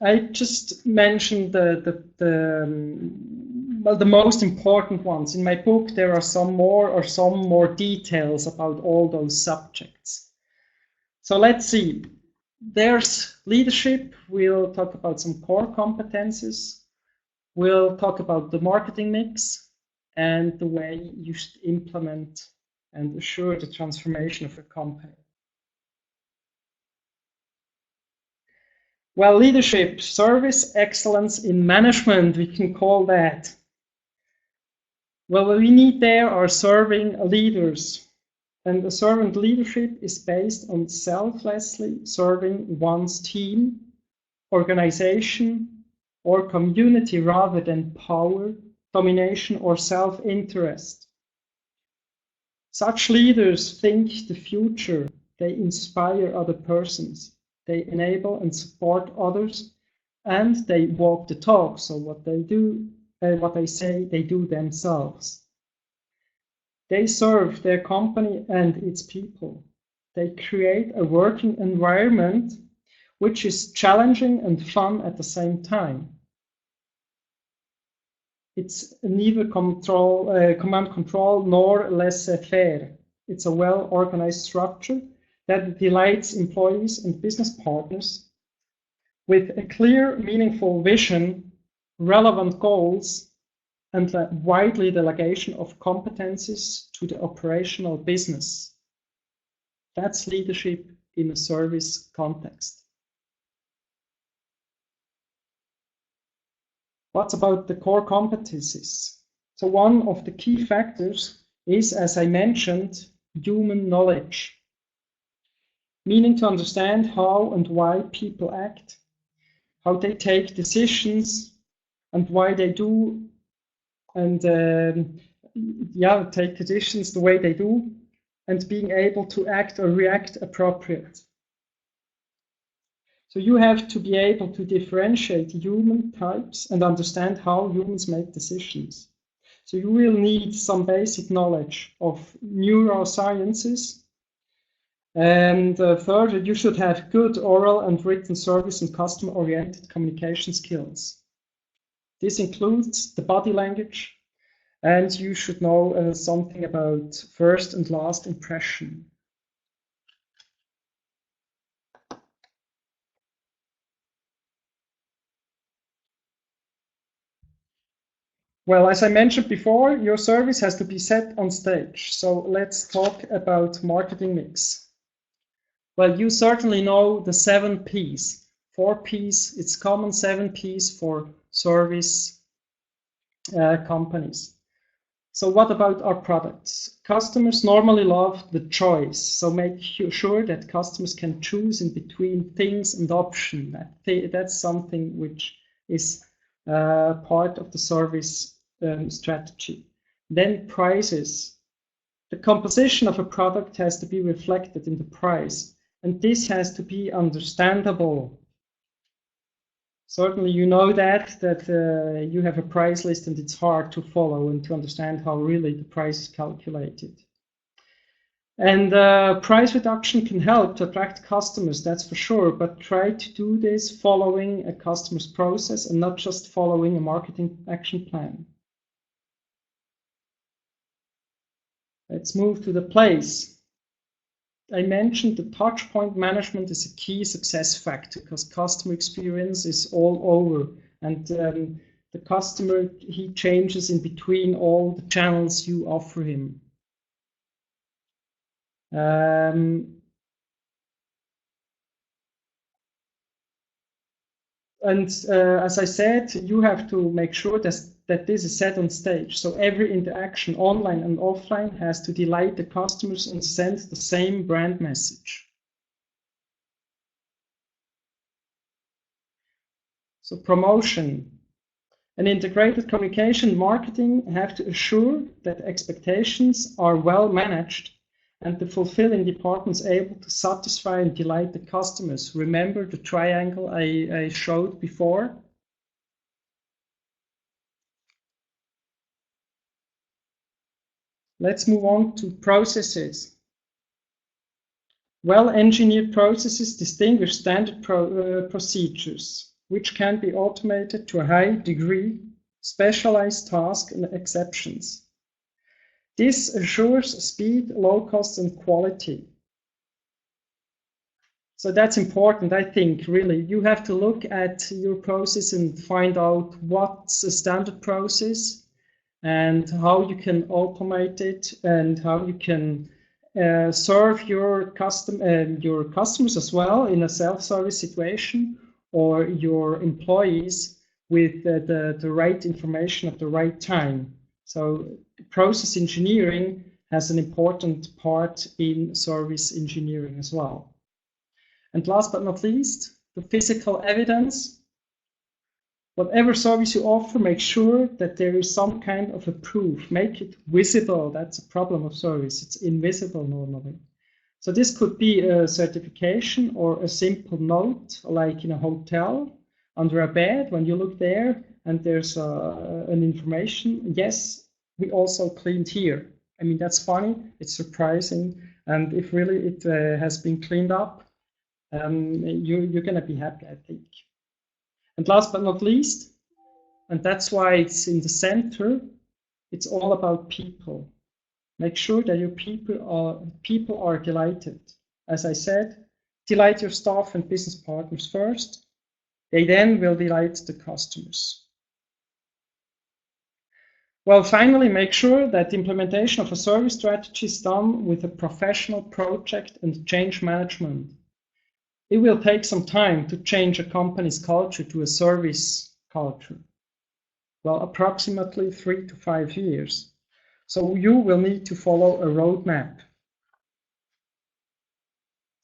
A: I just mentioned the most important ones. In my book, there are some more details about all those subjects. So let's see. There's leadership. We'll talk about some core competences. We'll talk about the marketing mix and the way you should implement and assure the transformation of a company. Well, leadership, service excellence in management, we can call that. Well, what we need there are serving leaders. And the servant leadership is based on selflessly serving one's team, organization, or community rather than power, domination, or self-interest. Such leaders think the future. They inspire other persons. They enable and support others, and they walk the talk. So what they do, what they say, they do themselves. They serve their company and its people. They create a working environment which is challenging and fun at the same time. It's neither command control nor laissez-faire. It's a well-organized structure that delights employees and business partners with a clear, meaningful vision, relevant goals, and a widely delegation of competencies to the operational business. That's leadership in a service context. What about the core competencies? So one of the key factors is, as I mentioned, human knowledge, meaning to understand how and why people act, how they take decisions, and why they do, and take decisions the way they do, and being able to act or react appropriate. So you have to be able to differentiate human types and understand how humans make decisions. So you will need some basic knowledge of neurosciences. And further, you should have good oral and written service and customer-oriented communication skills. This includes the body language, and you should know something about first and last impression. Well, as I mentioned before, your service has to be set on stage. So let's talk about marketing mix. Well, you certainly know the 7 Ps. 4 Ps, it's common, 7 Ps for service companies. So what about our products? Customers normally love the choice. So make sure that customers can choose in between things and options. That's something which is part of the service strategy. Then prices. The composition of a product has to be reflected in the price, and this has to be understandable. Certainly you know that you have a price list and it's hard to follow and to understand how really the price is calculated. And price reduction can help to attract customers, that's for sure, but try to do this following a customer's process and not just following a marketing action plan. Let's move to the place. I mentioned the touch point management is a key success factor because customer experience is all over, and the customer, he changes in between all the channels you offer him. And as I said, you have to make sure that this is set on stage. So every interaction, online and offline, has to delight the customers and send the same brand message. So promotion. An integrated communication marketing have to assure that expectations are well managed and the fulfilling departments able to satisfy and delight the customers. Remember the triangle I showed before? Let's move on to processes. Well-engineered processes distinguish standard procedures, which can be automated to a high degree, specialized tasks and exceptions. This assures speed, low cost, and quality. So that's important, I think, really. You have to look at your process and find out what's a standard process and how you can automate it and how you can serve your customers as well in a self-service situation, or your employees with the right information at the right time. So process engineering has an important part in service engineering as well. And last but not least, the physical evidence. Whatever service you offer, make sure that there is some kind of a proof. Make it visible. That's a problem of service. It's invisible normally. So this could be a certification or a simple note, like in a hotel, under a bed, when you look there and there's an information. Yes, we also cleaned here. I mean, that's funny. It's surprising. And if really it has been cleaned up, you're going to be happy, I think. And last but not least, and that's why it's in the center, it's all about people. Make sure that your people are delighted. As I said, delight your staff and business partners first. They then will delight the customers. Well, finally, make sure that the implementation of a service strategy is done with a professional project and change management. It will take some time to change a company's culture to a service culture. Well, approximately 3 to 5 years. So you will need to follow a roadmap.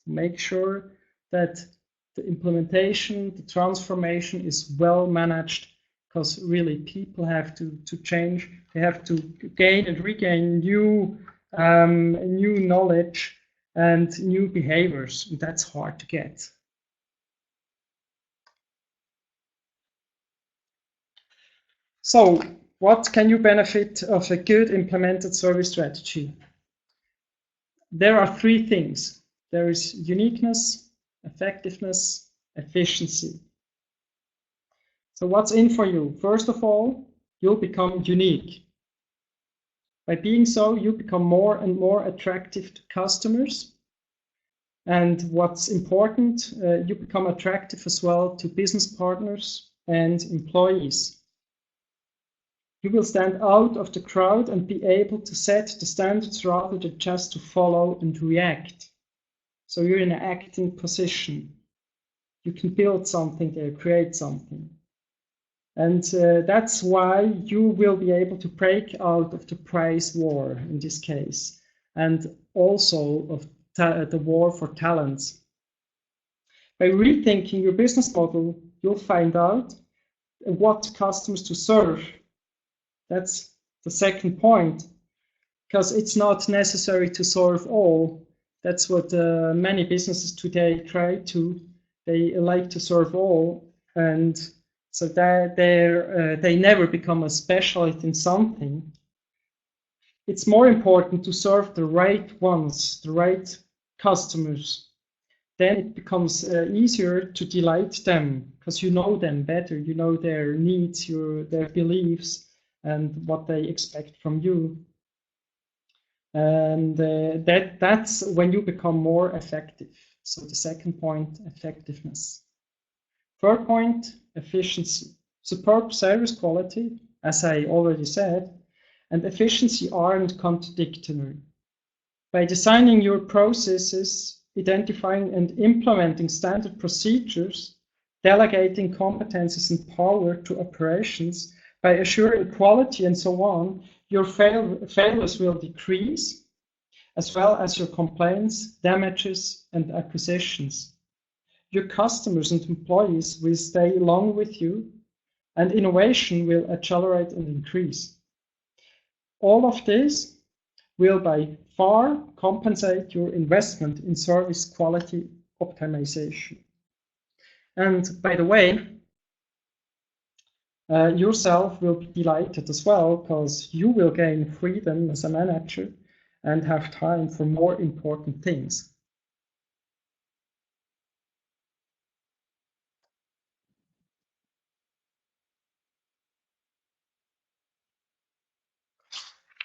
A: Make sure that the implementation, the transformation is well managed, because really people have to change. They have to gain and regain new knowledge and new behaviors. And that's hard to get. So what can you benefit of a good implemented service strategy? There are 3 things. There is uniqueness, effectiveness, efficiency. So what's in for you? First of all, you'll become unique. By being so, you become more and more attractive to customers. And what's important, you become attractive as well to business partners and employees. You will stand out of the crowd and be able to set the standards rather than just to follow and react. So you're in an acting position. You can build something there, create something. And that's why you will be able to break out of the price war in this case, and also of the war for talents. By rethinking your business model, you'll find out what customers to serve. That's the second point, because it's not necessary to serve all. That's what many businesses today try to. They like to serve all, and so that they never become a specialist in something. It's more important to serve the right ones, the right customers. Then it becomes easier to delight them, because you know them better. You know their needs, their beliefs, and what they expect from you. And that's when you become more effective. So the second point, effectiveness. Third point, efficiency. Superb service quality, as I already said, and efficiency aren't contradictory. By designing your processes, identifying and implementing standard procedures, delegating competencies and power to operations, by assuring quality and so on, your failures will decrease, as well as your complaints, damages, and acquisitions. Your customers and employees will stay long with you, and innovation will accelerate and increase. All of this will by far compensate your investment in service quality optimization. And by the way, yourself will be delighted as well, because you will gain freedom as a manager and have time for more important things.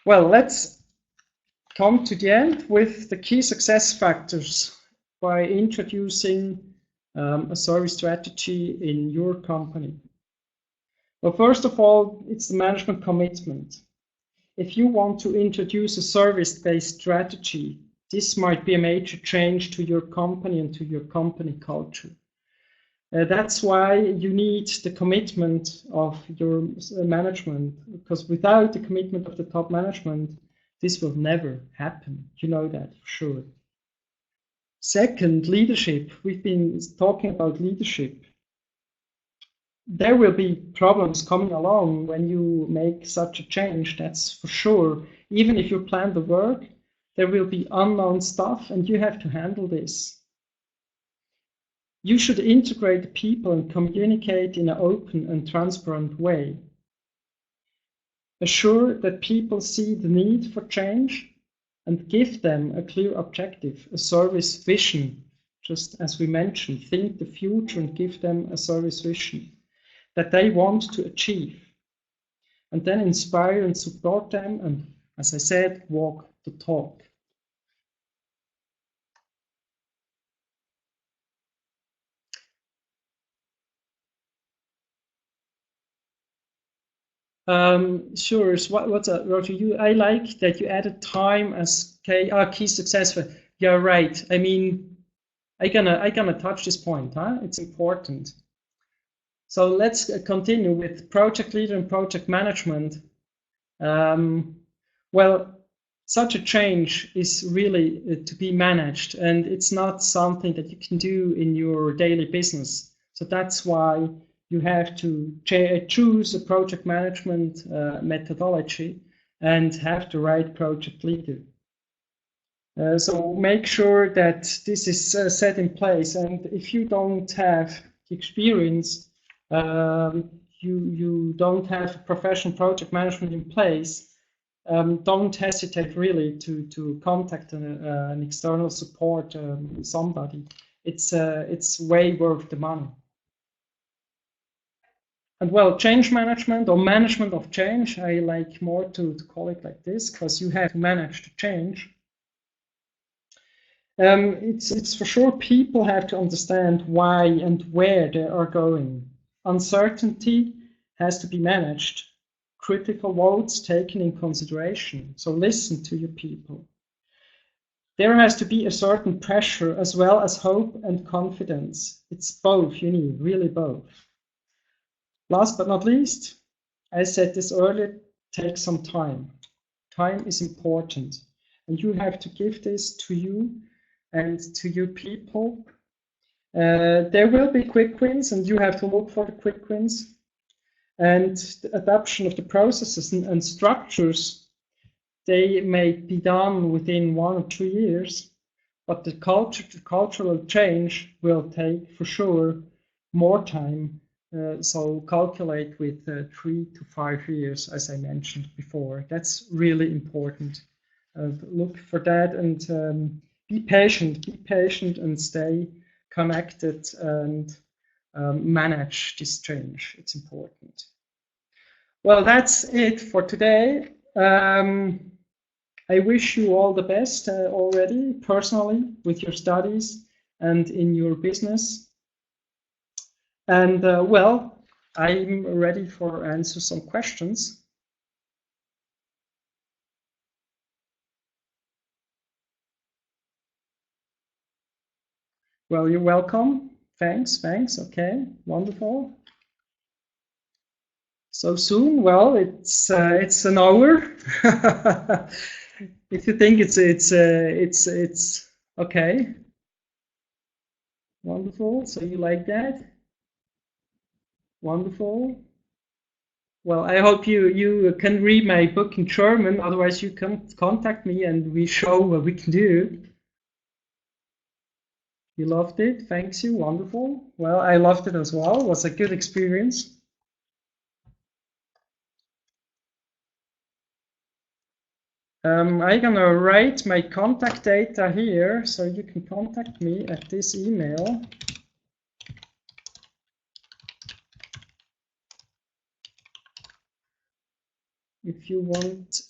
A: Well, let's come to the end with the key success factors by introducing a service strategy in your company. Well, first of all, it's the management commitment. If you want to introduce a service-based strategy, this might be a major change to your company and to your company culture. That's why you need the commitment of your management, because without the commitment of the top management, this will never happen. You know that for sure. Second, leadership. We've been talking about leadership. There will be problems coming along when you make such a change, that's for sure. Even if you plan the work, there will be unknown stuff and you have to handle this. You should integrate people and communicate in an open and transparent way. Assure that people see the need for change and give them a clear objective, a service vision. Just as we mentioned, think the future and give them a service vision that they want to achieve. And then inspire and support them and, as I said, walk the talk. Sure. What's up, Roger? I like that you added time as key success factor. You're right. I mean, I gonna touch this point, huh? It's important. So let's continue with project leader and project management. Well, such a change is really to be managed, and it's not something that you can do in your daily business. So that's why you have to choose a project management methodology and have the right project leader. So make sure that this is set in place, and if you don't have the experience, you don't have professional project management in place, don't hesitate really to contact an external support, somebody. It's way worth the money. And well, change management or management of change, I like more to call it like this, because you have to manage the change. It's for sure people have to understand why and where they are going. Uncertainty has to be managed. Critical votes taken in consideration. So listen to your people. There has to be a certain pressure as well as hope and confidence. It's both you need, really both. Last but not least, I said this earlier, take some time. Time is important, and you have to give this to you and to your people. There will be quick wins, and you have to look for the quick wins. And the adoption of the processes and structures, they may be done within 1 or 2 years, but the cultural change will take for sure more time. So calculate with 3 to 5 years, as I mentioned before. That's really important. Look for that, and be patient and stay connected, and manage this change. It's important. Well, that's it for today. I wish you all the best already, personally, with your studies and in your business. And well, I'm ready for answer some questions. Well, you're welcome. Thanks. Okay, wonderful. So soon? Well, it's an hour. If you think it's okay. Wonderful. So you like that? Wonderful. Well, I hope you can read my book in German. Otherwise, you can contact me and we show what we can do. You loved it. Thanks you. Wonderful. Well, I loved it as well. It was a good experience. I'm gonna write my contact data here, so you can contact me at this email. If you want,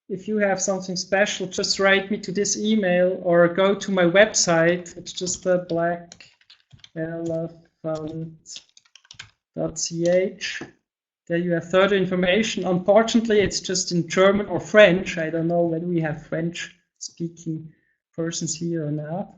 A: if you have something special, just write me to this email or go to my website. It's just a blackelephant.ch. There you have further information. Unfortunately, it's just in German or French. I don't know whether we have French-speaking persons here or not.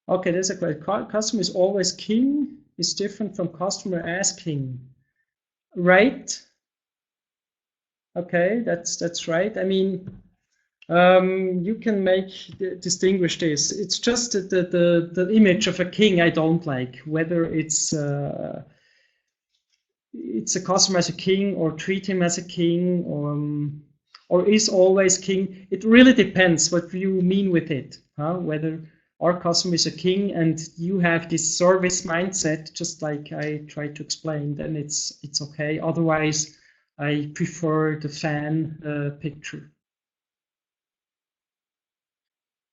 A: Okay, there's a great customer is always king is different from customer asking. Right? Okay, that's right. I mean, you can distinguish this. It's just the image of a king I don't like. Whether it's a customer as a king or treat him as a king, or is always king. It really depends what you mean with it. Huh? Whether our customer is a king and you have this service mindset, just like I tried to explain, then it's okay. Otherwise, I prefer the fan picture.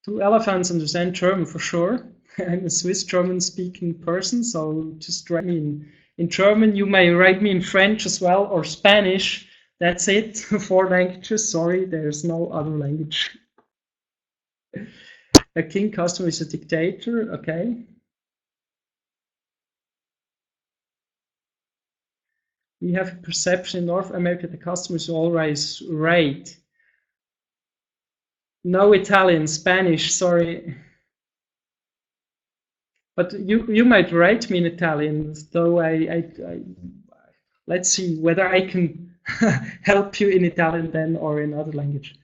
A: 2 elephants understand German for sure. I'm a Swiss German speaking person, so just write me in German. You may write me in French as well or Spanish. That's it. 4 languages. Sorry, there's no other language. A king customer is a dictator. Okay. We have a perception in North America the customers always right. No Italian, Spanish, sorry. But you might write me in Italian, though let's see whether I can help you in Italian then or in other language.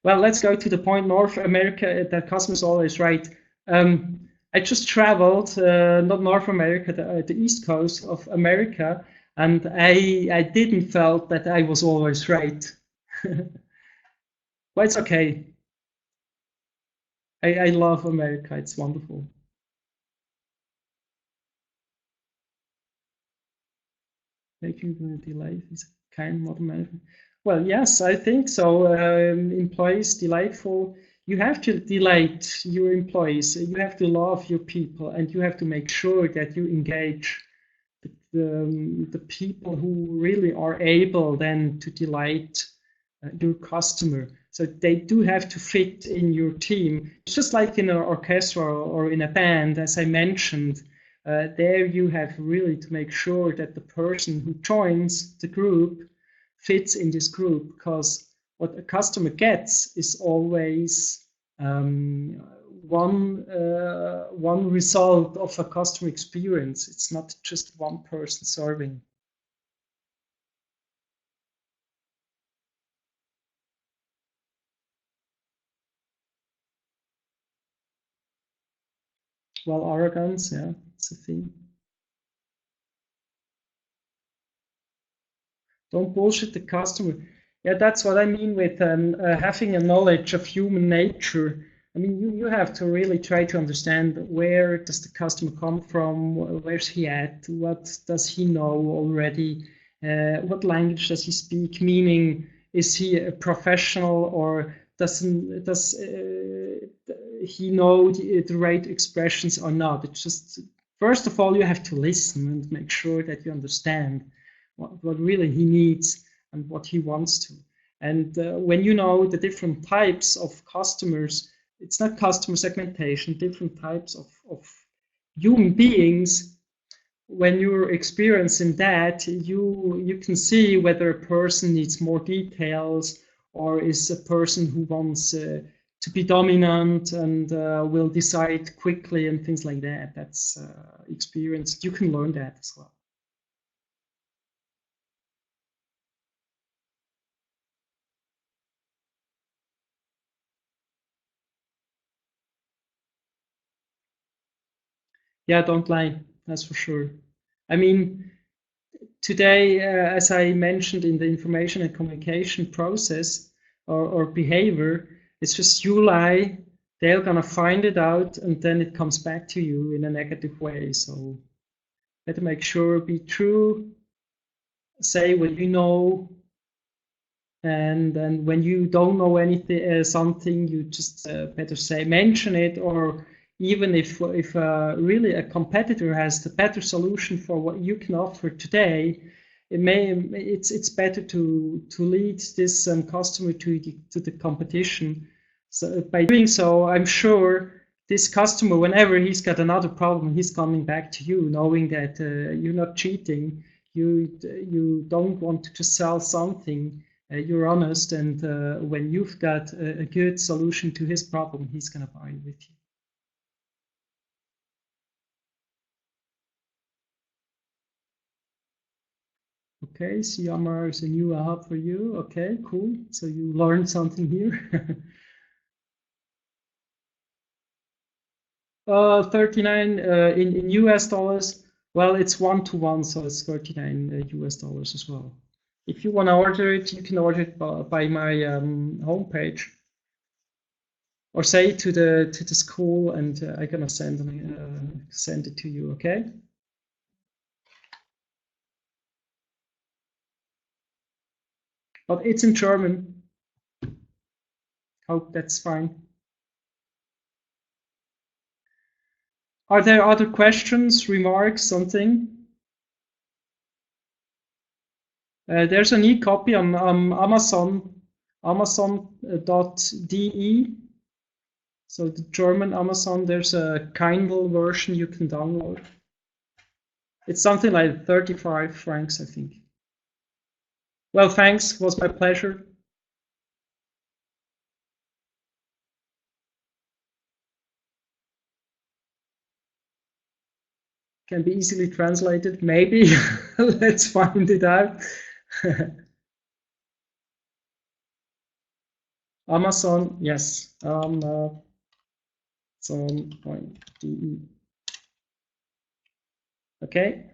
A: Well, let's go to the point. North America, that customers always right. I just traveled, not North America, the East Coast of America, and I didn't felt that I was always right. But it's okay. I love America. It's wonderful. Making the delay is kind modern management. Well, yes, I think so. Employees delightful. You have to delight your employees. You have to love your people, and you have to make sure that you engage the people who really are able then to delight your customer. So they do have to fit in your team. It's just like in an orchestra or in a band, as I mentioned. There you have really to make sure that the person who joins the group fits in this group, because what a customer gets is always one result of a customer experience. It's not just one person serving. Well, arrogance, yeah, it's a thing. Don't bullshit the customer. Yeah, that's what I mean with having a knowledge of human nature. I mean, you have to really try to understand where does the customer come from, where's he at, what does he know already, what language does he speak, meaning is he a professional or does he know the right expressions or not? It's just, first of all, you have to listen and make sure that you understand what really he needs and what he wants to. And when you know the different types of customers, it's not customer segmentation, different types of human beings. When you're experiencing that, you can see whether a person needs more details or is a person who wants to be dominant and will decide quickly and things like that. That's experience. You can learn that as well. Yeah, don't lie. That's for sure. I mean, today, as I mentioned in the information and communication process or behavior, it's just you lie, they're gonna find it out, and then it comes back to you in a negative way. So better make sure, be true, say what you know, and then when you don't know anything, something, you just better say, mention it, or even if really a competitor has the better solution for what you can offer today, it's better to lead this customer to the competition. So by doing so, I'm sure this customer, whenever he's got another problem, he's coming back to you, knowing that you're not cheating. You don't want to just sell something. You're honest, and when you've got a good solution to his problem, he's gonna buy it with you. Okay, CMR is a new hub for you. Okay, cool. So you learned something here. 39 in US dollars. Well, it's 1-to-1, so it's 39 US dollars as well. If you want to order it, you can order it by my homepage, or say to the school, and I'm gonna send it to you. Okay. But it's in German. Hope that's fine. Are there other questions, remarks, something? There's an e-copy on Amazon, amazon.de. So the German Amazon, there's a Kindle version you can download. It's something like 35 francs, I think. Well, thanks. It was my pleasure. Can be easily translated, maybe. Let's find it out. Amazon, yes. Amazon.de. Okay.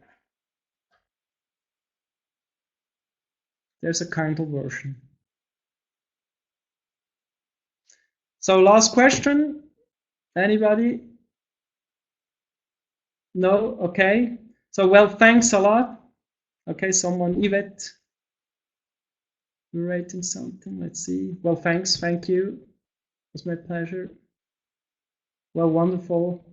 A: There's a Kindle version. So last question. Anybody? No? Okay. So, well, thanks a lot. Okay, someone, Yvette, you're writing something. Let's see. Well, thanks. Thank you. It was my pleasure. Well, wonderful.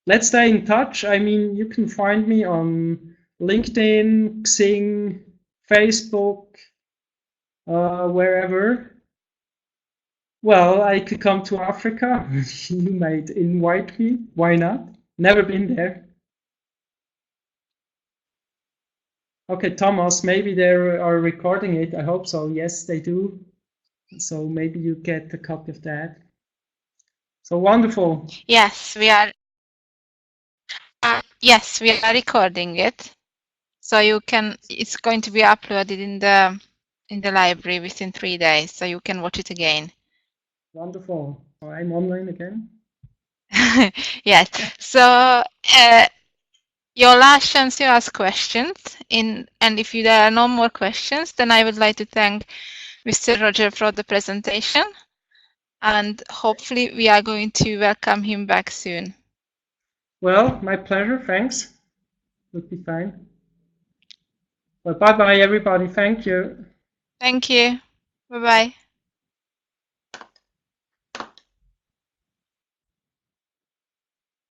A: Let's stay in touch. I mean, you can find me on LinkedIn, Xing, Facebook, wherever. Well, I could come to Africa. You might invite me. Why not? Never been there. Okay, Thomas, maybe they are recording it. I hope so. Yes, they do. So maybe you get a copy of that. So wonderful.
B: Yes, we are. Yes, we are recording it. So you can. It's going to be uploaded in the library within 3 days, so you can watch it again.
A: Wonderful. I'm online again.
B: Yes. So your last chance to ask questions. And if there are no more questions, then I would like to thank Mr. Roger for the presentation, and hopefully we are going to welcome him back soon.
A: Well, my pleasure. Thanks. Would be fine. Well, bye bye, everybody. Thank you.
B: Thank you. Bye bye.